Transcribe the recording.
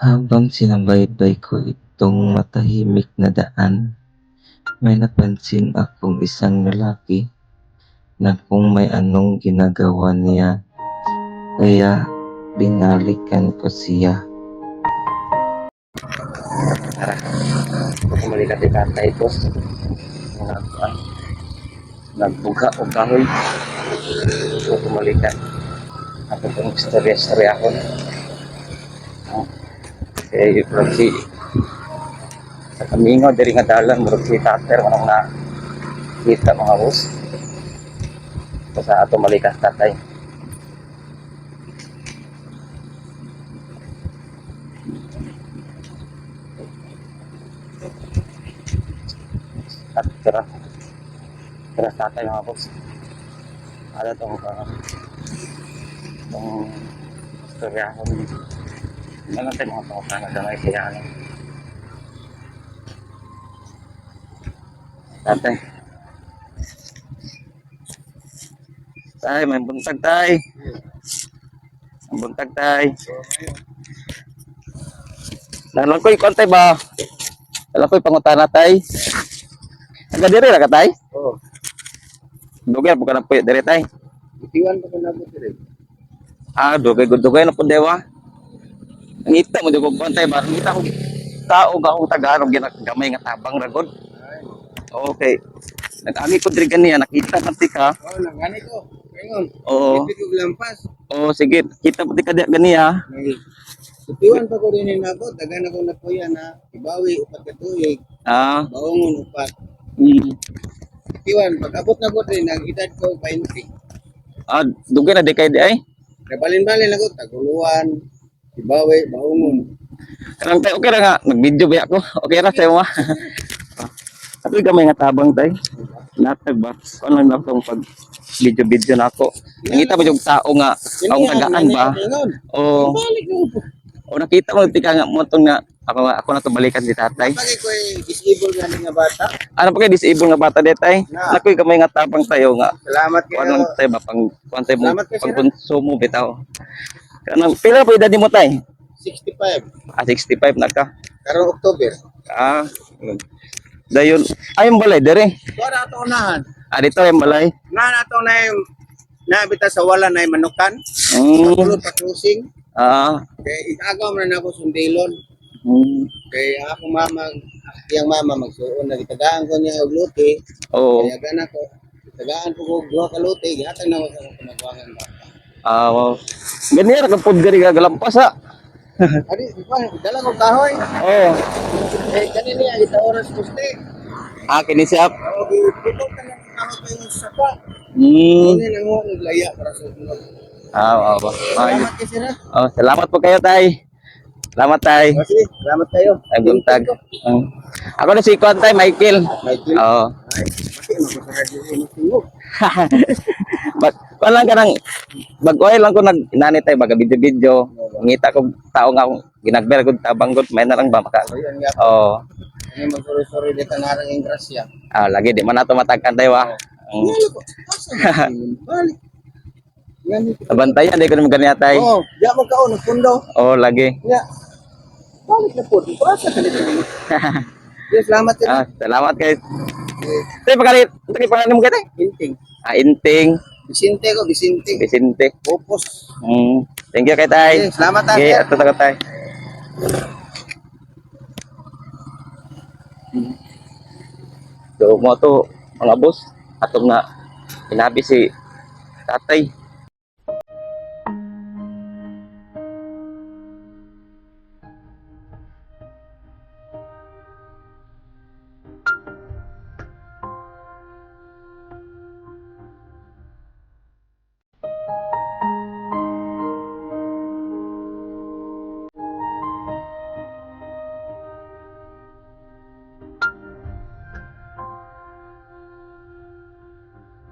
Habang sinabaybay ko itong matahimik na daan, may napansin akong isang lalaki na kung may anong ginagawa niya, kaya binalikan ko siya. Tara, bumalik at ikatay ko. Nagbuga o kahoy. So, bumalikan. Ako itong istorya-istorya ako. Kaya yung si sa kamingaw, dari nga dalan, murag si Tater, manong na kita mga boss. So, sa ato malikas tatay. At tira tatay mga boss. Ano itong istorya ako. Ano lang tayo mga pangutan na damay kaya ano. Tatay. Tay, may buntag tay. Ang buntag tay. Nalang ko'y kontay ba? Nalang ko'y pangutana tay. Hanggang diri na ka tay? Oo. Dugay po ka na po diri tay. Itiwan ko na mo dire. Dugay na po dewa. Ngita mo di ko kontay ba? Ngita ko tao ga akong Tagalog ginagamay nga tabang ragod. Okay. Nag-ami ko diri ganiya nakita man ti ka. Oo, nangani ko. Ngayon. Oo. Ipit ko lampas. Oo, sige. Kita mo ti ka ganiya. Itiwan pa ko din ako. Dagan ako na kuya na ibawi upat ka tuyig. Baungon upat. Itiwan. Pag-abot na ko din, nag-edad ko 20. Dugay na di kay di ay. Nabalin-balin ako. Taguluan. Ibawi, baungon. Karang tay okay ra nga nag-video ba ako? Okay ra sa mo. Ato gamay nga tabang tay. Natag ba? Ano lang tong pag video na ako. Nakita mo yung tao nga ang tagaan ba? O Balik mo po. o nakita mo tika nga mo tong nga ako na to balikan si tatay. Pagay ko disable nga bata. Ano pa kay disable nga bata detay? Nakoy gamay nga tabang tayo nga. Salamat kayo. Ano tay ba pang kuantay mo Salamat kayo, pang konsumo bitaw. Kanang pila pa edad mo tay? 65. 65 na ka. Karong October. Dayon ay yung balay dere. Wala ito unahan. Dito yung balay. Na ito na yung nabita sa wala na yung manukan. Pagulot pa cruising. Kaya itagaw mo na ako sundilon. Kaya ako iyang mama magsuon na itagaan ko niya og luti. Kaya gana ko. Itagaan ko og duha ka luti. Gihatag na ako sa pinagwangan bata. Wow. Ganyan ka pod gari galampas ha. Adi, dala ko kahoy. Kanina niya kita oras gusti. Kini siya. Dito ka lang kahoy pa yung sapa. Ini nang mo naglaya para sa sunod. Salamat kayo sir. Salamat po kayo tay. Salamat tay. Sige, salamat kayo. Ay buntag. Ako na si Kwan tay Michael. Oo. Walang ka nang bag-oil lang ko nag-inani tayo baga video-video. Ngita ko tao nga akong ginagber ko tabang gud may na lang ba maka. Oo. Ini magsorry-sorry dito na ring ingrasya. Lagi di man nato matagkan tayo wa. Balik. Bantayan di ko naman ganyan tay. Di mo kaon pundo. Lagi. Ya. Balik na po. Prasa ka dito. Yes, salamat kayo. Salamat kayo. Tay pagkalit, tay pangalan mo kay Inting. Inting. Bisinte ko, Bisinte. Vicente. Popos. Thank you kay tay. Salamat tay. Okay, ato ta tay. So mo to mga boss, atong na inabi si tatay